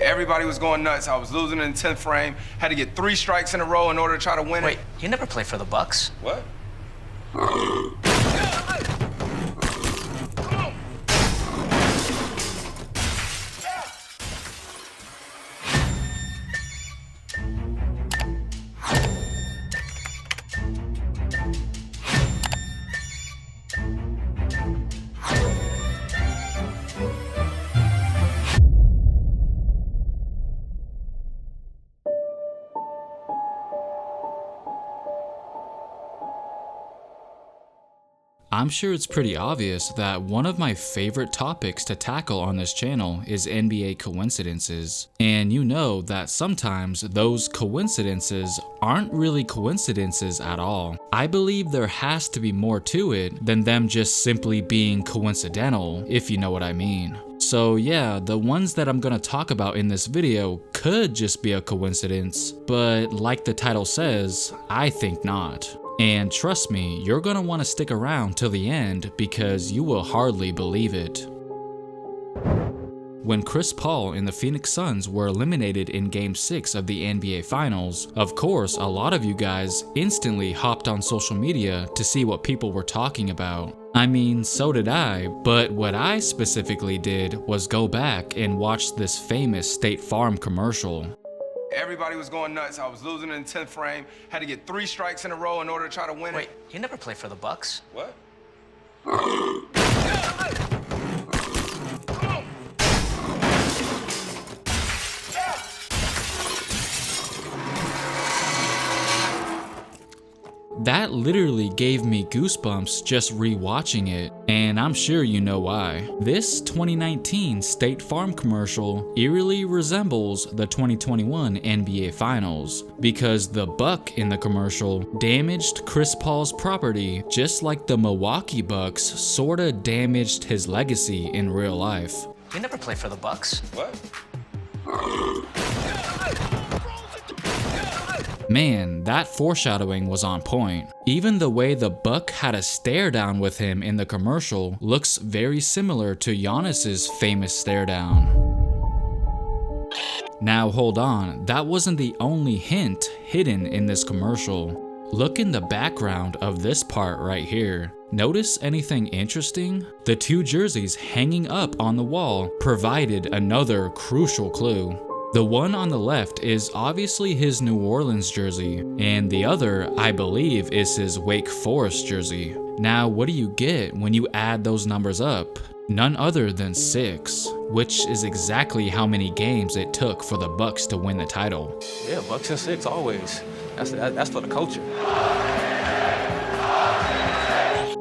Everybody was going nuts. I was losing in the 10th frame. Had to get 3 strikes in a row in order to try to win it. Wait, you never played for the Bucks? What? I'm sure it's pretty obvious that one of my favorite topics to tackle on this channel is NBA coincidences. And you know that sometimes those coincidences aren't really coincidences at all. I believe there has to be more to it than them just simply being coincidental, if you know what I mean. So yeah, the ones that I'm gonna talk about in this video could just be a coincidence, but like the title says, I think not. And trust me, you're gonna wanna stick around till the end because you will hardly believe it. When Chris Paul and the Phoenix Suns were eliminated in Game 6 of the NBA Finals, of course a lot of you guys instantly hopped on social media to see what people were talking about. I mean, so did I, but what I specifically did was go back and watch this famous State Farm commercial. Everybody was going nuts. I was losing in the 10th frame. Had to get 3 strikes in a row in order to try to win it. Wait, you never played for the Bucks? What? That literally gave me goosebumps just rewatching it, and I'm sure you know why. This 2019 State Farm commercial eerily resembles the 2021 NBA Finals, because the buck in the commercial damaged Chris Paul's property just like the Milwaukee Bucks sorta damaged his legacy in real life. You never played for the Bucks? What? Man, that foreshadowing was on point. Even the way the Buck had a stare down with him in the commercial looks very similar to Giannis's famous stare down. Now hold on, that wasn't the only hint hidden in this commercial. Look in the background of this part right here. Notice anything interesting? The 2 jerseys hanging up on the wall provided another crucial clue. The one on the left is obviously his New Orleans jersey, and the other, I believe, is his Wake Forest jersey. Now, what do you get when you add those numbers up? None other than 6, which is exactly how many games it took for the Bucks to win the title. Yeah, Bucks and 6 always. That's for the culture.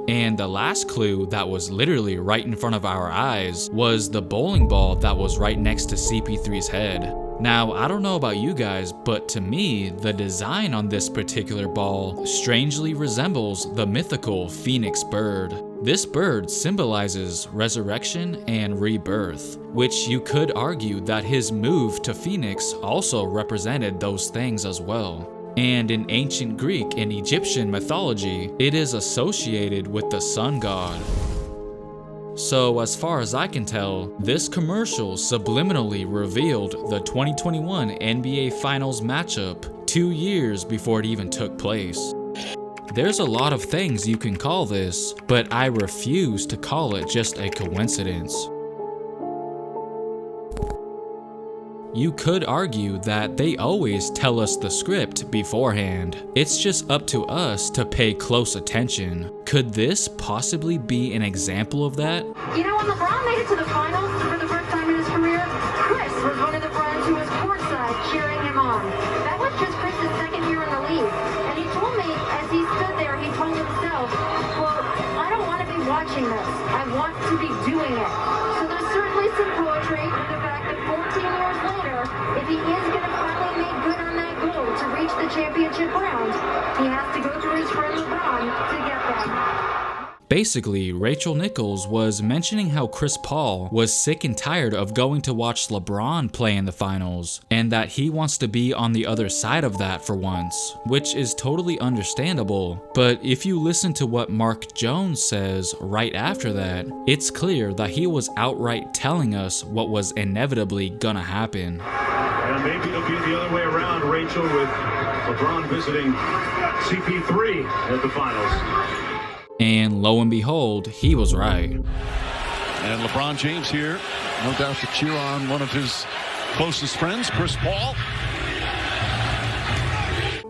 And the last clue that was literally right in front of our eyes was the bowling ball that was right next to CP3's head. Now, I don't know about you guys, but to me, the design on this particular ball strangely resembles the mythical Phoenix bird. This bird symbolizes resurrection and rebirth, which you could argue that his move to Phoenix also represented those things as well. And in ancient Greek and Egyptian mythology, it is associated with the sun god. So as far as I can tell, this commercial subliminally revealed the 2021 NBA Finals matchup 2 years before it even took place. There's a lot of things you can call this, but I refuse to call it just a coincidence. You could argue that they always tell us the script beforehand. It's just up to us to pay close attention. Could this possibly be an example of that? You know, when LeBron made it to the finals for the first time in his career, Chris was one of the friends who was courtside cheering him on. That was just Chris's second year in the league. And he told me, as he stood there, he told himself, well, I don't want to be watching this. I want to be doing it. So there's certainly some poetry in the fact that 14 years later, if he is going to finally make good on that goal to reach the championship round, he has to go through his friend LeBron to get that. Basically, Rachel Nichols was mentioning how Chris Paul was sick and tired of going to watch LeBron play in the finals, and that he wants to be on the other side of that for once, which is totally understandable. But if you listen to what Mark Jones says right after that, it's clear that he was outright telling us what was inevitably gonna happen. And maybe it'll be the other way around, Rachel, with LeBron visiting CP3 at the finals. And lo and behold, he was right. And LeBron James here, no doubt to cheer on one of his closest friends, Chris Paul.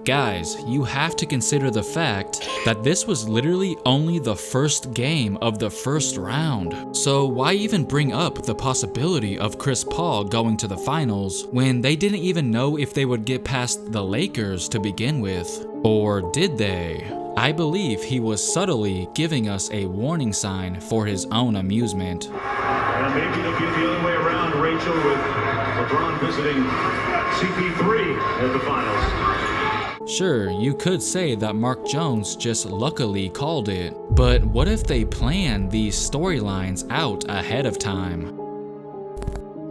Guys, you have to consider the fact that this was literally only the first game of the first round. So why even bring up the possibility of Chris Paul going to the finals when they didn't even know if they would get past the Lakers to begin with? Or did they? I believe he was subtly giving us a warning sign for his own amusement. And maybe it'll be the other way around, Rachel, with LeBron visiting CP3 at the finals. Sure, you could say that Mark Jones just luckily called it, but what if they planned these storylines out ahead of time?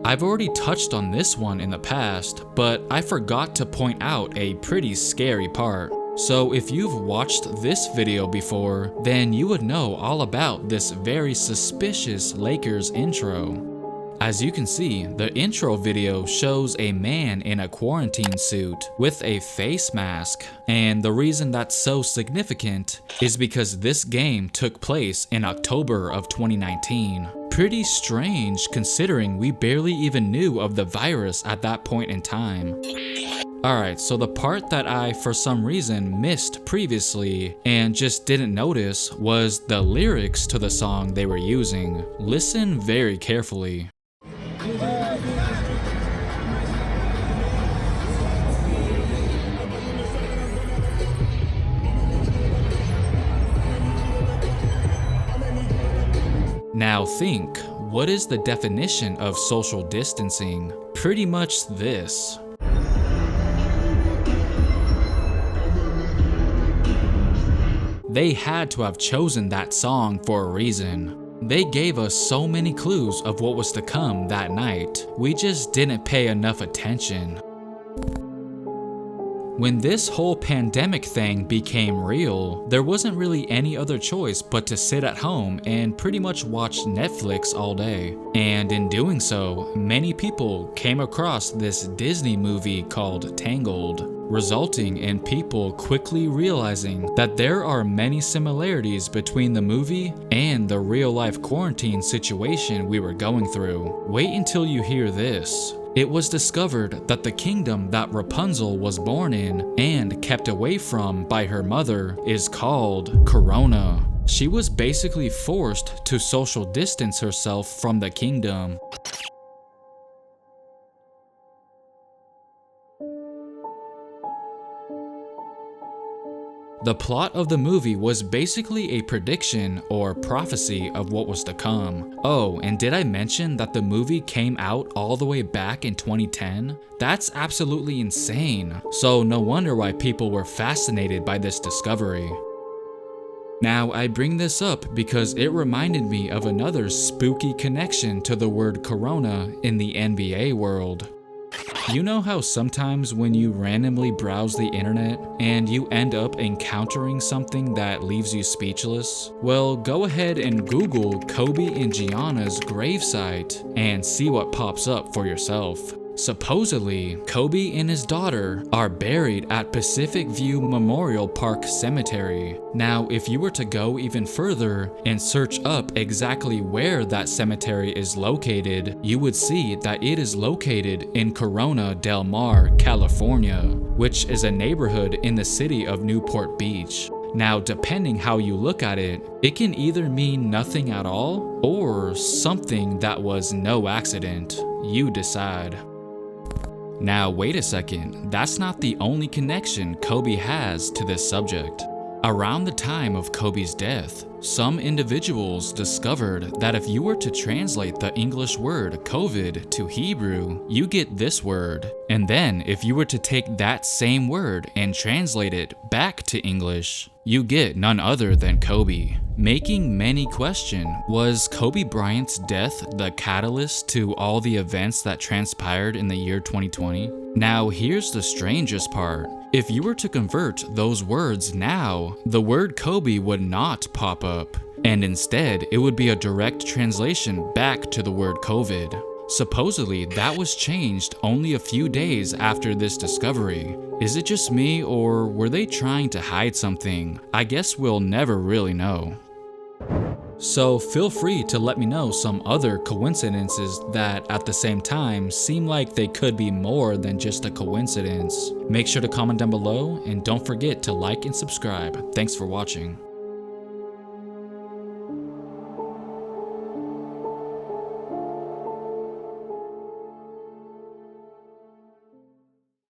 I've already touched on this one in the past, but I forgot to point out a pretty scary part. So if you've watched this video before, then you would know all about this very suspicious Lakers intro. As you can see, the intro video shows a man in a quarantine suit with a face mask, and the reason that's so significant is because this game took place in October of 2019. Pretty strange considering we barely even knew of the virus at that point in time. Alright, so the part that I for some reason missed previously and just didn't notice was the lyrics to the song they were using. Listen very carefully. Now think, what is the definition of social distancing? Pretty much this. They had to have chosen that song for a reason. They gave us so many clues of what was to come that night. We just didn't pay enough attention. When this whole pandemic thing became real, there wasn't really any other choice but to sit at home and pretty much watch Netflix all day. And in doing so, many people came across this Disney movie called Tangled, resulting in people quickly realizing that there are many similarities between the movie and the real-life quarantine situation we were going through. Wait until you hear this. It was discovered that the kingdom that Rapunzel was born in and kept away from by her mother is called Corona. She was basically forced to social distance herself from the kingdom. The plot of the movie was basically a prediction or prophecy of what was to come. Oh, and did I mention that the movie came out all the way back in 2010? That's absolutely insane. So no wonder why people were fascinated by this discovery. Now, I bring this up because it reminded me of another spooky connection to the word corona in the NBA world. You know how sometimes when you randomly browse the internet and you end up encountering something that leaves you speechless? Well, go ahead and Google Kobe and Gianna's gravesite and see what pops up for yourself. Supposedly, Kobe and his daughter are buried at Pacific View Memorial Park Cemetery. Now, if you were to go even further and search up exactly where that cemetery is located, you would see that it is located in Corona del Mar, California, which is a neighborhood in the city of Newport Beach. Now, depending how you look at it, it can either mean nothing at all or something that was no accident. You decide. Now wait a second, that's not the only connection Kobe has to this subject. Around the time of Kobe's death, some individuals discovered that if you were to translate the English word COVID to Hebrew, you get this word. And then if you were to take that same word and translate it back to English, you get none other than Kobe. Making many question, was Kobe Bryant's death the catalyst to all the events that transpired in the year 2020? Now here's the strangest part. If you were to convert those words now, the word Kobe would not pop up, and instead it would be a direct translation back to the word COVID. Supposedly that was changed only a few days after this discovery. Is it just me, or were they trying to hide something? I guess we'll never really know. So feel free to let me know some other coincidences that at the same time seem like they could be more than just a coincidence. Make sure to comment down below and don't forget to like and subscribe. Thanks for watching.